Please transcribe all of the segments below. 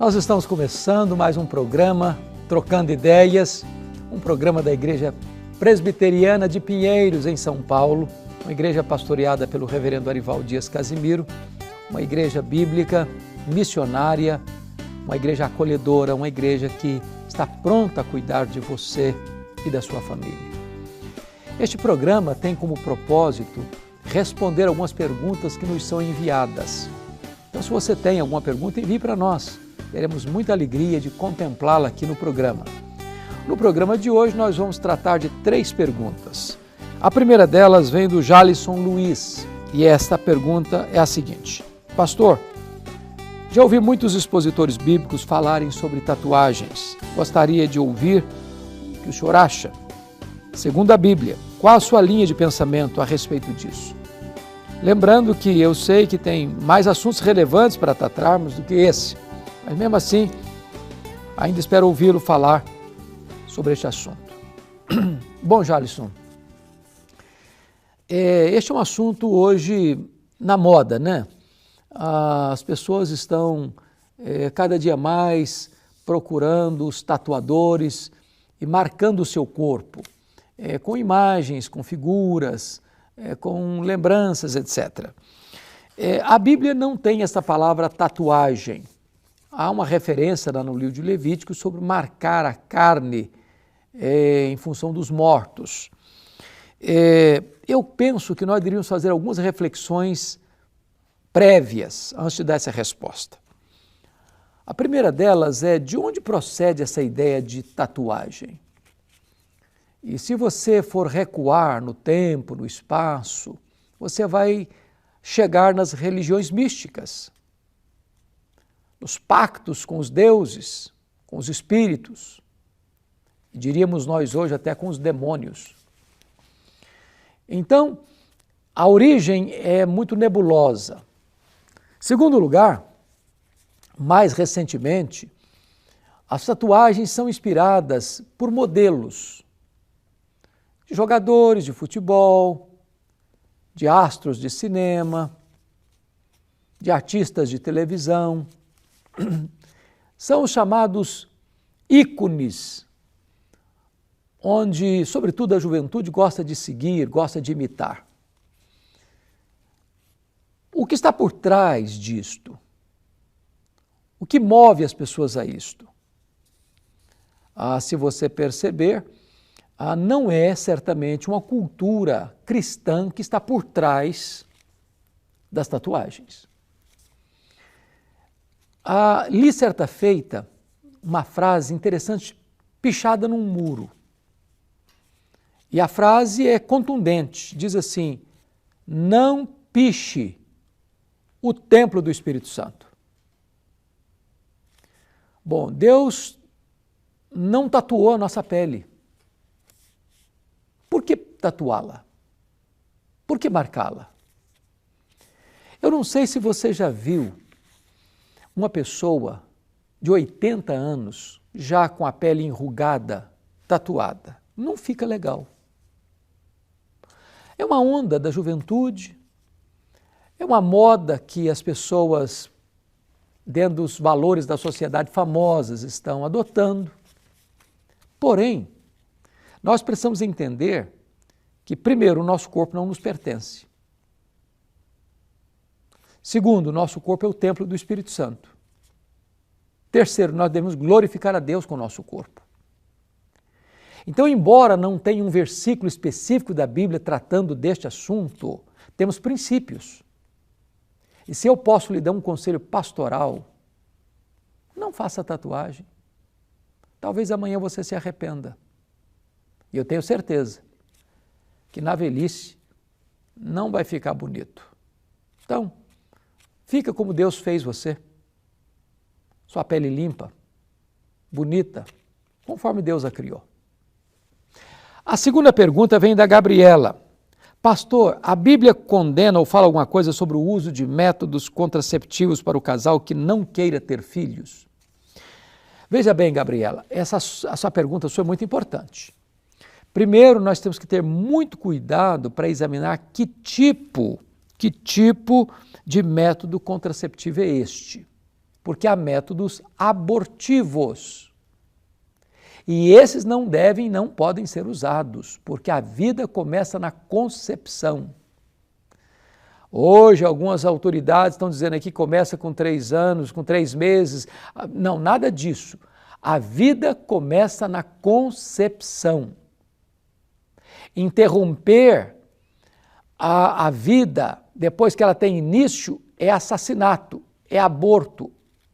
Nós estamos começando mais um programa, Trocando Ideias, um programa da Igreja Presbiteriana de Pinheiros, em São Paulo, uma igreja pastoreada pelo reverendo Arival Dias Casimiro, uma igreja bíblica, missionária, uma igreja acolhedora, uma igreja que está pronta a cuidar de você e da sua família. Este programa tem como propósito responder algumas perguntas que nos são enviadas. Então, se você tem alguma pergunta, envie para nós. Teremos muita alegria de contemplá-la aqui no programa. No programa de hoje, nós vamos tratar de 3 perguntas. A primeira delas vem do Jalisson Luiz, e esta pergunta é a seguinte: Pastor, já ouvi muitos expositores bíblicos falarem sobre tatuagens. Gostaria de ouvir o que o senhor acha. Segundo a Bíblia, qual a sua linha de pensamento a respeito disso? Lembrando que eu sei que tem mais assuntos relevantes para tratarmos do que esse, mas mesmo assim, ainda espero ouvi-lo falar sobre este assunto. Bom, Jalisson, este é um assunto hoje na moda, né? As pessoas estão cada dia mais procurando os tatuadores e marcando o seu corpo, com imagens, com figuras, com lembranças, etc. A Bíblia não tem essa palavra tatuagem. Há uma referência lá no livro de Levítico sobre marcar a carne em função dos mortos. Eu penso que nós deveríamos fazer algumas reflexões prévias antes de dar essa resposta. A primeira delas é: de onde procede essa ideia de tatuagem? E se você for recuar no tempo, no espaço, você vai chegar nas religiões místicas, nos pactos com os deuses, com os espíritos, e diríamos nós hoje até com os demônios. Então, a origem é muito nebulosa. Segundo lugar, mais recentemente, as tatuagens são inspiradas por modelos de jogadores de futebol, de astros de cinema, de artistas de televisão. São os chamados ícones, onde, sobretudo, a juventude gosta de seguir, gosta de imitar. O que está por trás disto? O que move as pessoas a isto? Se você perceber, não é certamente uma cultura cristã que está por trás das tatuagens. Li certa feita uma frase interessante pichada num muro. E a frase é contundente, diz assim: não piche o templo do Espírito Santo. Bom, Deus não tatuou a nossa pele. Por que tatuá-la? Por que marcá-la? Eu não sei se você já viu uma pessoa de 80 anos, já com a pele enrugada, tatuada. Não fica legal. É uma onda da juventude, é uma moda que as pessoas, dentro dos valores da sociedade famosas, estão adotando. Porém, nós precisamos entender que, primeiro, o nosso corpo não nos pertence. Segundo, o nosso corpo é o templo do Espírito Santo. Terceiro, nós devemos glorificar a Deus com o nosso corpo. Então, embora não tenha um versículo específico da Bíblia tratando deste assunto, temos princípios. E se eu posso lhe dar um conselho pastoral, não faça tatuagem. Talvez amanhã você se arrependa. E eu tenho certeza que na velhice não vai ficar bonito. Então, fica como Deus fez você. Sua pele limpa, bonita, conforme Deus a criou. A segunda pergunta vem da Gabriela. Pastor, a Bíblia condena ou fala alguma coisa sobre o uso de métodos contraceptivos para o casal que não queira ter filhos? Veja bem, Gabriela, a sua pergunta é muito importante. Primeiro, nós temos que ter muito cuidado para examinar que tipo de método contraceptivo é este. porque há métodos abortivos. E esses não devem, não podem ser usados, porque a vida começa na concepção. Hoje, algumas autoridades estão dizendo aqui que começa com 3 anos, com 3 meses. Não, nada disso. A vida começa na concepção. Interromper a vida depois que ela tem início é assassinato, é aborto,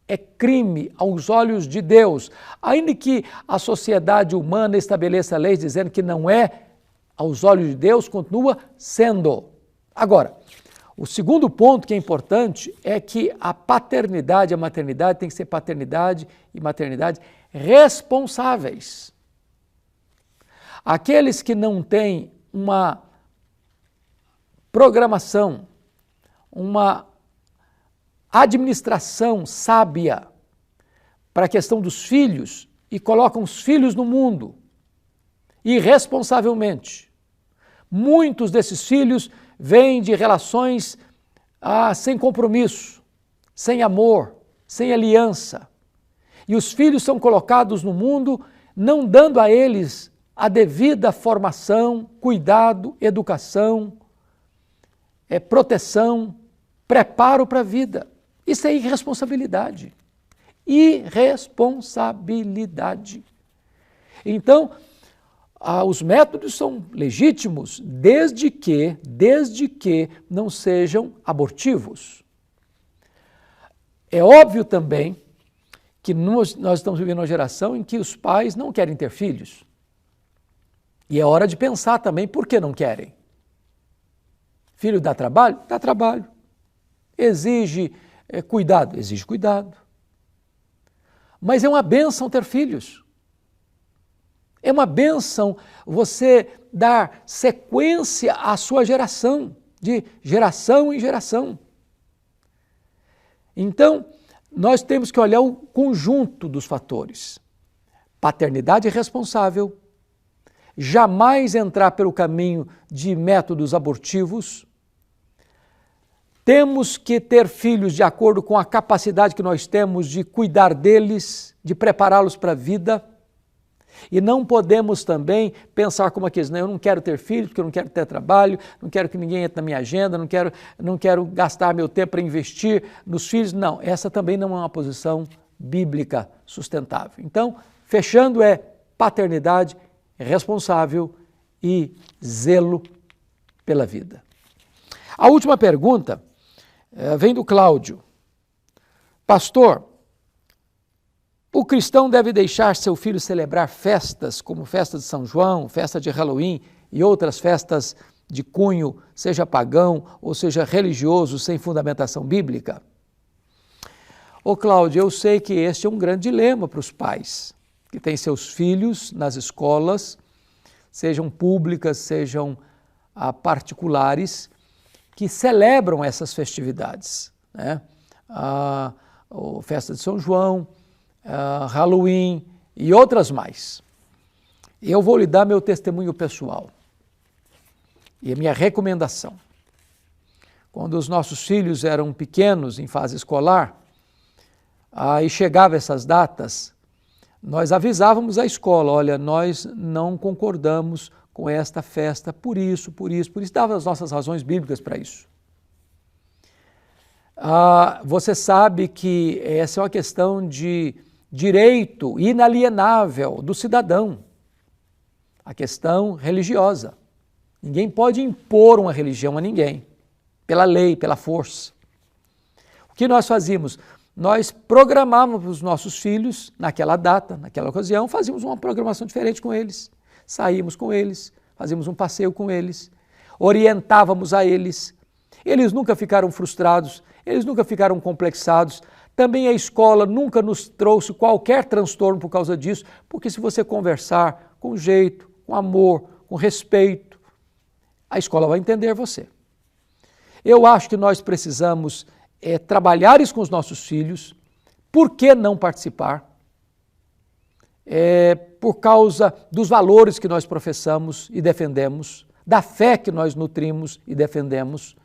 é crime aos olhos de Deus. Ainda que a sociedade humana estabeleça leis dizendo que não é, aos olhos de Deus continua sendo. Agora, o segundo ponto que é importante é que a paternidade e a maternidade tem que ser paternidade e maternidade responsáveis. Aqueles que não têm uma programação, uma administração sábia para a questão dos filhos e colocam os filhos no mundo irresponsavelmente. Muitos desses filhos vêm de relações sem compromisso, sem amor, sem aliança. E os filhos são colocados no mundo não dando a eles a devida formação, cuidado, educação, proteção, preparo para a vida. Isso é irresponsabilidade. Irresponsabilidade. Então, os métodos são legítimos desde que não sejam abortivos. É óbvio também que nós estamos vivendo uma geração em que os pais não querem ter filhos. E é hora de pensar também por que não querem. Filho dá trabalho? Dá trabalho. Exige cuidado? Exige cuidado. Mas é uma bênção ter filhos. É uma bênção você dar sequência à sua geração, de geração em geração. Então, nós temos que olhar o conjunto dos fatores. Paternidade responsável, jamais entrar pelo caminho de métodos abortivos. Temos que ter filhos de acordo com a capacidade que nós temos de cuidar deles, de prepará-los para a vida. E não podemos também pensar como aqueles, eu não quero ter filhos porque eu não quero ter trabalho, não quero que ninguém entre na minha agenda, não quero gastar meu tempo para investir nos filhos. Não, essa também não é uma posição bíblica sustentável. Então, fechando paternidade responsável e zelo pela vida. A última pergunta vem do Cláudio. Pastor, o cristão deve deixar seu filho celebrar festas, como festa de São João, festa de Halloween e outras festas de cunho, seja pagão ou seja religioso, sem fundamentação bíblica? Ô Cláudio, eu sei que este é um grande dilema para os pais, que têm seus filhos nas escolas, sejam públicas, sejam particulares, que celebram essas festividades, né? A festa de São João, Halloween e outras mais. Eu vou lhe dar meu testemunho pessoal e a minha recomendação. Quando os nossos filhos eram pequenos, em fase escolar, e chegavam essas datas, nós avisávamos a escola, olha, nós não concordamos com esta festa por isso, dava as nossas razões bíblicas para isso. Você sabe que essa é uma questão de direito inalienável do cidadão, a questão religiosa. Ninguém pode impor uma religião a ninguém, pela lei, pela força. O que nós fazíamos? Nós programávamos os nossos filhos naquela data, naquela ocasião, fazíamos uma programação diferente com eles, saímos com eles, fazíamos um passeio com eles, orientávamos a eles. Eles nunca ficaram frustrados, eles nunca ficaram complexados. Também a escola nunca nos trouxe qualquer transtorno por causa disso, porque se você conversar com jeito, com amor, com respeito, a escola vai entender você. Eu acho que nós precisamos trabalhar isso com os nossos filhos. Por que não participar? Por causa dos valores que nós professamos e defendemos, da fé que nós nutrimos e defendemos,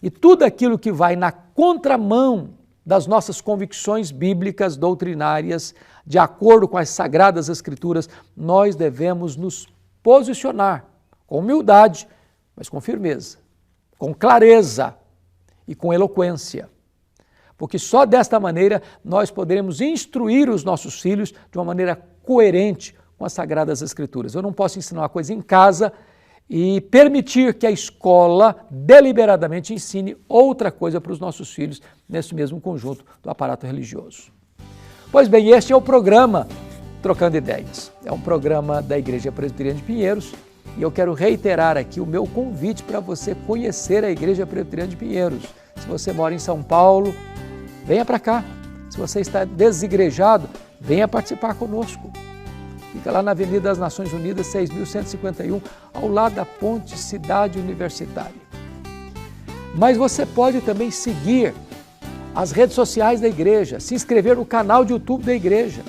e tudo aquilo que vai na contramão das nossas convicções bíblicas, doutrinárias, de acordo com as Sagradas Escrituras, nós devemos nos posicionar com humildade, mas com firmeza, com clareza e com eloquência. Porque só desta maneira nós poderemos instruir os nossos filhos de uma maneira coerente com as Sagradas Escrituras. Eu não posso ensinar uma coisa em casa e permitir que a escola deliberadamente ensine outra coisa para os nossos filhos nesse mesmo conjunto do aparato religioso. Pois bem, este é o programa Trocando Ideias. É um programa da Igreja Presbiteriana de Pinheiros e eu quero reiterar aqui o meu convite para você conhecer a Igreja Presbiteriana de Pinheiros. Se você mora em São Paulo, venha para cá. Se você está desigrejado, venha participar conosco. Fica lá na Avenida das Nações Unidas, 6.151, ao lado da Ponte Cidade Universitária. Mas você pode também seguir as redes sociais da igreja, se inscrever no canal de YouTube da igreja.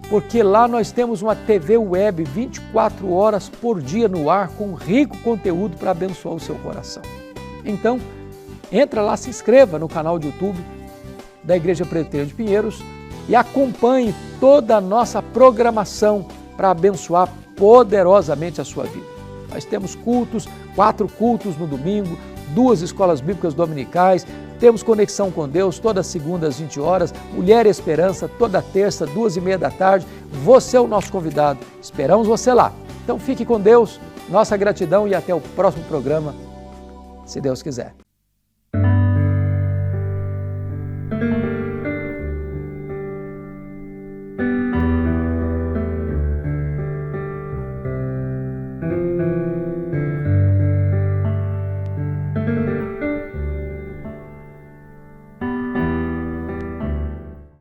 Porque lá nós temos uma TV web 24 horas por dia no ar, com rico conteúdo para abençoar o seu coração. Então, entra lá, se inscreva no canal de YouTube da Igreja Presbiteriana de Pinheiros e acompanhe toda a nossa programação para abençoar poderosamente a sua vida. Nós temos cultos, 4 cultos no domingo, 2 escolas bíblicas dominicais, temos Conexão com Deus toda segunda às 20 horas, Mulher e Esperança toda terça, 2h30 da tarde. Você é o nosso convidado, esperamos você lá. Então fique com Deus, nossa gratidão e até o próximo programa, se Deus quiser.